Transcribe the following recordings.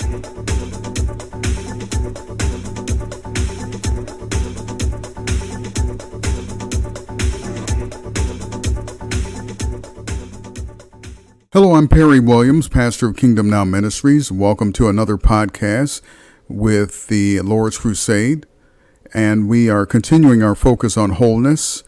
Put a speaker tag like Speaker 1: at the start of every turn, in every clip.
Speaker 1: Hello, I'm Perry Williams, pastor of Kingdom Now Ministries. Welcome to another podcast with the Lord's Crusade, and we are continuing our focus on wholeness.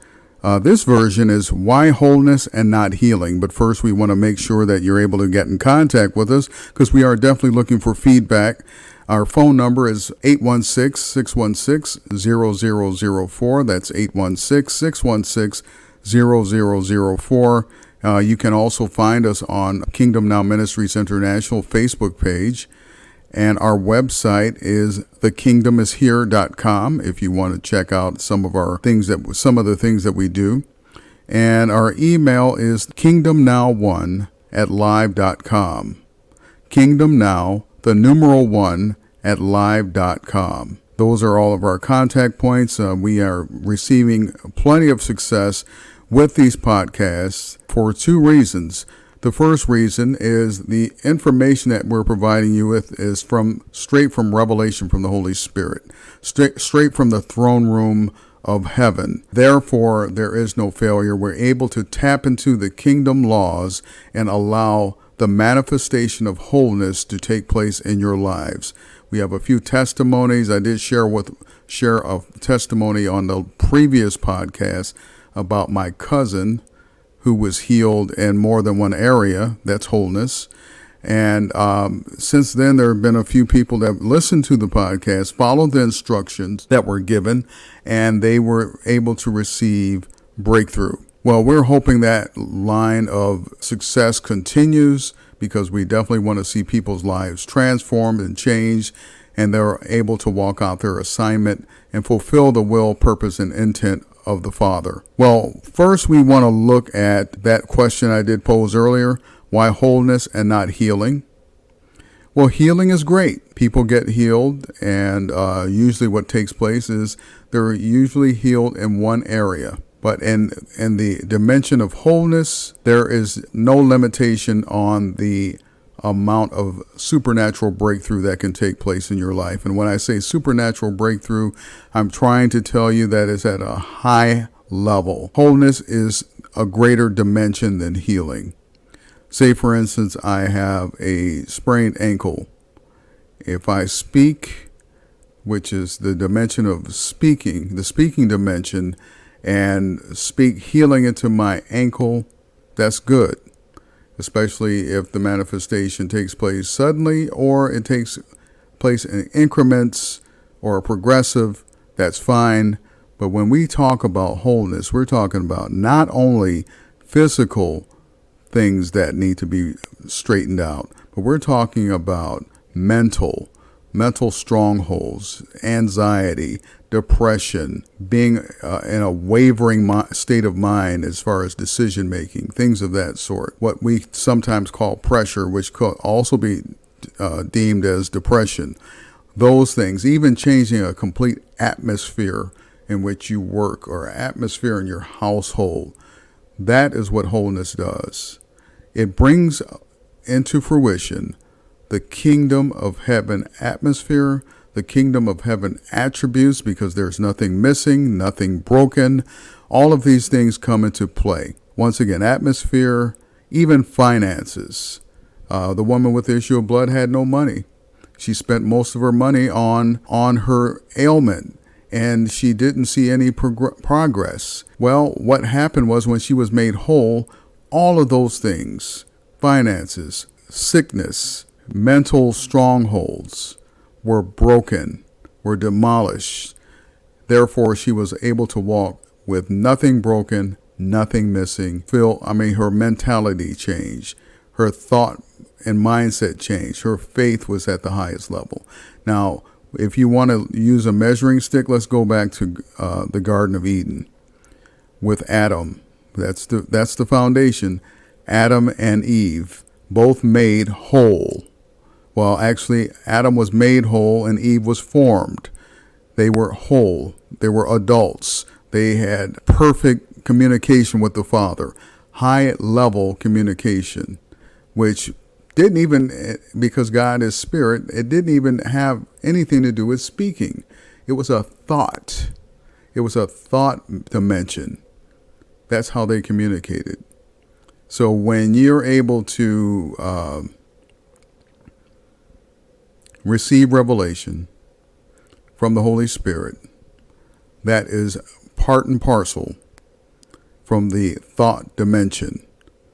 Speaker 1: This version is Why Wholeness and Not Healing, but first we want to make sure that you're able to get in contact with us because we are definitely looking for feedback. Our phone number is 816-616-0004. That's 816-616-0004. You can also find us on Kingdom Now Ministries International Facebook page, and our website is thekingdomishere.com if you want to check out some of the things that we do. And our email is kingdomnow1@live.com. Kingdomnow, the numeral 1@live.com. Those are all of our contact points. We are receiving plenty of success with these podcasts for two reasons. The first reason is the information that we're providing you with is straight from revelation from the Holy Spirit, straight from the throne room of heaven. Therefore, there is no failure. We're able to tap into the kingdom laws and allow the manifestation of wholeness to take place in your lives. We have a few testimonies. I did share a testimony on the previous podcast about my cousin who was healed in more than one area. That's wholeness. And since then, there have been a few people that listened to the podcast, followed the instructions that were given, and they were able to receive breakthrough. Well, we're hoping that line of success continues because we definitely want to see people's lives transformed and changed, and they're able to walk out their assignment and fulfill the will, purpose, and intent of the Father. Well, first we want to look at that question I did pose earlier, why wholeness and not healing? Well, healing is great. People get healed, and usually what takes place is they're usually healed in one area. But in the dimension of wholeness, there is no limitation on the amount of supernatural breakthrough that can take place in your life. And when I say supernatural breakthrough, I'm trying to tell you that it's at a high level. Wholeness is a greater dimension than healing. Say, for instance, I have a sprained ankle. If I speak, which is the dimension of speaking, the speaking dimension, and speak healing into my ankle, that's good. Especially if the manifestation takes place suddenly or it takes place in increments or progressive, that's fine. But when we talk about wholeness, we're talking about not only physical things that need to be straightened out, but we're talking about mental strongholds, anxiety, depression, being in a wavering state of mind as far as decision making, things of that sort. What we sometimes call pressure, which could also be deemed as depression. Those things, even changing a complete atmosphere in which you work or atmosphere in your household, that is what wholeness does. It brings into fruition the kingdom of heaven atmosphere, the kingdom of heaven attributes, because there's nothing missing, nothing broken. All of these things come into play. Once again, atmosphere, even finances. The woman with the issue of blood had no money. She spent most of her money on her ailment, and she didn't see any progress. Well, what happened was when she was made whole, all of those things, finances, sickness, mental strongholds, were broken, were demolished. Therefore, she was able to walk with nothing broken, nothing missing. Her mentality changed. Her thought and mindset changed. Her faith was at the highest level. Now, if you want to use a measuring stick, let's go back to the Garden of Eden with Adam. That's the foundation. Adam and Eve, both made whole. Well, actually, Adam was made whole and Eve was formed. They were whole. They were adults. They had perfect communication with the Father, high-level communication, which Didn't even, because God is spirit, it didn't even have anything to do with speaking. It was a thought. It was a thought dimension. That's how they communicated. So when you're able to receive revelation from the Holy Spirit, that is part and parcel from the thought dimension.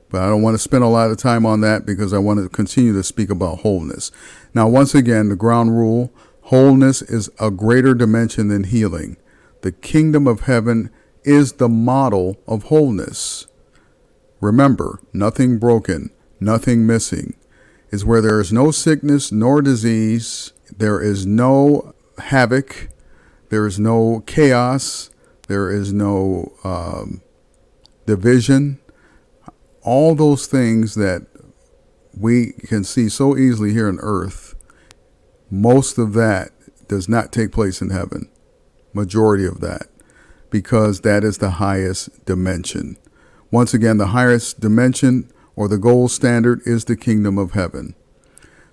Speaker 1: But I don't want to spend a lot of time on that because I want to continue to speak about wholeness. Now, once again, the ground rule, wholeness is a greater dimension than healing. The kingdom of heaven is the model of wholeness. Remember, nothing broken, nothing missing, is where there is no sickness nor disease, there is no havoc, there is no chaos, there is no division. All those things that we can see so easily here on earth, most of that does not take place in heaven. Majority of that, because that is the highest dimension. Once again, the highest dimension or the gold standard is the kingdom of heaven.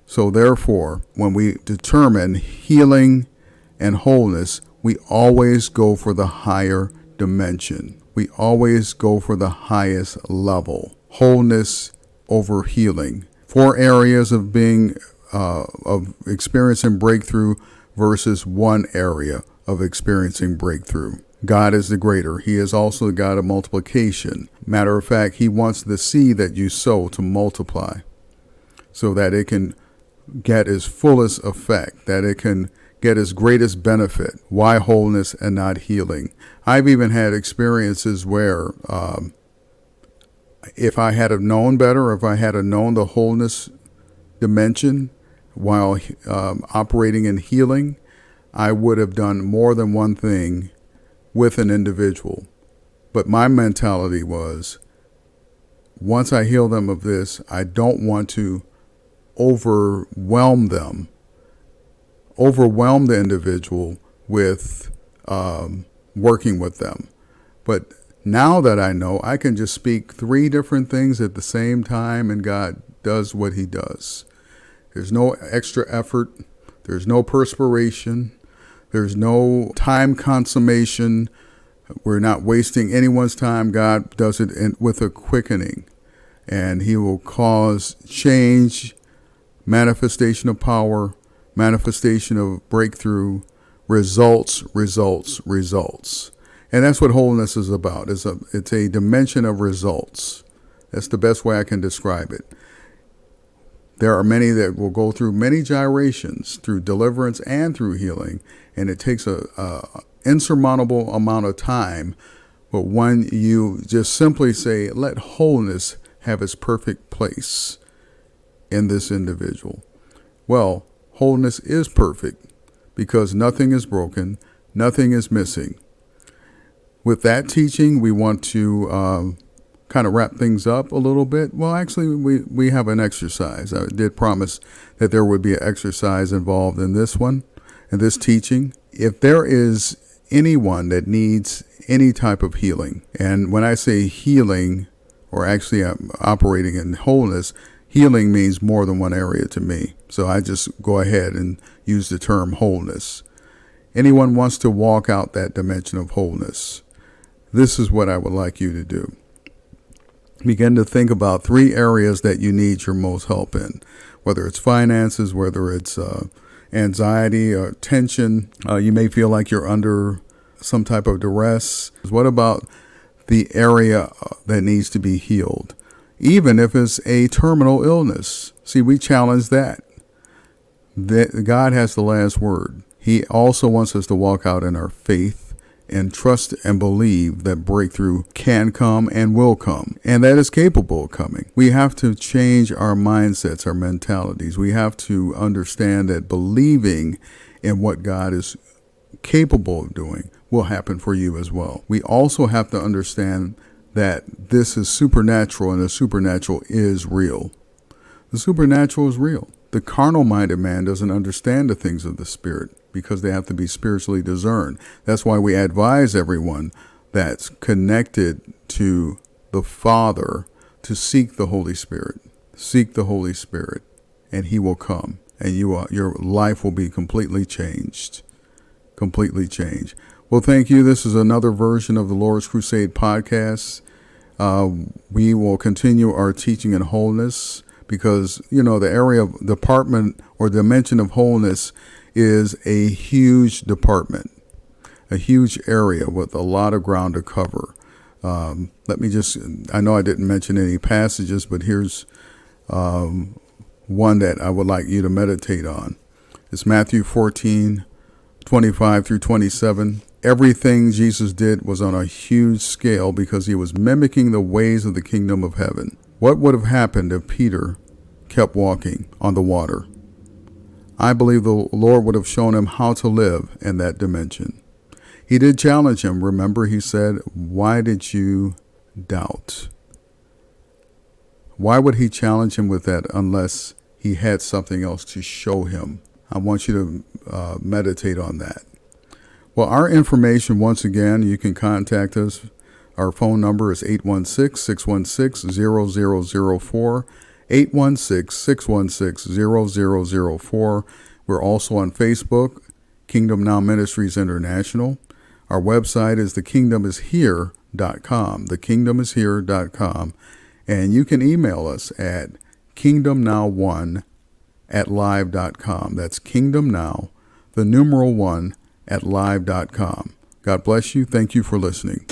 Speaker 1: So therefore, when we determine healing and wholeness, we always go for the higher dimension. We always go for the highest level. Wholeness over healing. 4 areas of being of experiencing breakthrough versus 1 area of experiencing breakthrough. God is the greater. He is also the God of multiplication. Matter of fact, he wants the seed that you sow to multiply so that it can get its fullest effect, that it can get its greatest benefit. Why wholeness and not healing? I've even had experiences where if I had have known better, if I had have known the wholeness dimension while operating in healing, I would have done more than one thing with an individual. But my mentality was, once I heal them of this, I don't want to overwhelm the individual with working with them. But now that I know, I can just speak 3 different things at the same time, and God does what he does. There's no extra effort. There's no perspiration. There's no time consummation. We're not wasting anyone's time. God does it with a quickening, and he will cause change, manifestation of power, manifestation of breakthrough, results. And that's what wholeness is about. It's a dimension of results. That's the best way I can describe it. There are many that will go through many gyrations through deliverance and through healing, and it takes a insurmountable amount of time. But when you just simply say, let wholeness have its perfect place in this individual. Well, wholeness is perfect because nothing is broken, nothing is missing. With that teaching, we want to kind of wrap things up a little bit. Well, actually, we have an exercise. I did promise that there would be an exercise involved in this one, in this teaching. If there is anyone that needs any type of healing, and when I say healing, or actually I'm operating in wholeness, healing means more than one area to me. So I just go ahead and use the term wholeness. Anyone wants to walk out that dimension of wholeness, this is what I would like you to do. Begin to think about 3 areas that you need your most help in, whether it's finances, whether it's anxiety or tension. You may feel like you're under some type of duress. What about the area that needs to be healed? Even if it's a terminal illness. See, we challenge that. God has the last word. He also wants us to walk out in our faith and trust and believe that breakthrough can come and will come, and that is capable of coming. We have to change our mindsets, our mentalities. We have to understand that believing in what God is capable of doing will happen for you as well. We also have to understand that this is supernatural, and the supernatural is real. The supernatural is real. The carnal-minded man doesn't understand the things of the Spirit because they have to be spiritually discerned. That's why we advise everyone that's connected to the Father to seek the Holy Spirit. Seek the Holy Spirit, and he will come, and your life will be completely changed. Completely changed. Well, thank you. This is another version of the Lord's Crusade podcast. We will continue our teaching in wholeness because, the area of department or dimension of wholeness is a huge department, a huge area with a lot of ground to cover. I know I didn't mention any passages, but here's one that I would like you to meditate on. It's Matthew 14:25 through 27. Everything Jesus did was on a huge scale because he was mimicking the ways of the kingdom of heaven. What would have happened if Peter kept walking on the water? I believe the Lord would have shown him how to live in that dimension. He did challenge him. Remember, he said, "Why did you doubt?" Why would he challenge him with that unless he had something else to show him? I want you to meditate on that. Well, our information, once again, you can contact us. Our phone number is 816-616-0004, 816-616-0004. We're also on Facebook, Kingdom Now Ministries International. Our website is thekingdomishere.com, thekingdomishere.com. And you can email us at kingdomnow1@live.com. That's kingdomnow, the numeral 1, at live.com. God bless you. Thank you for listening.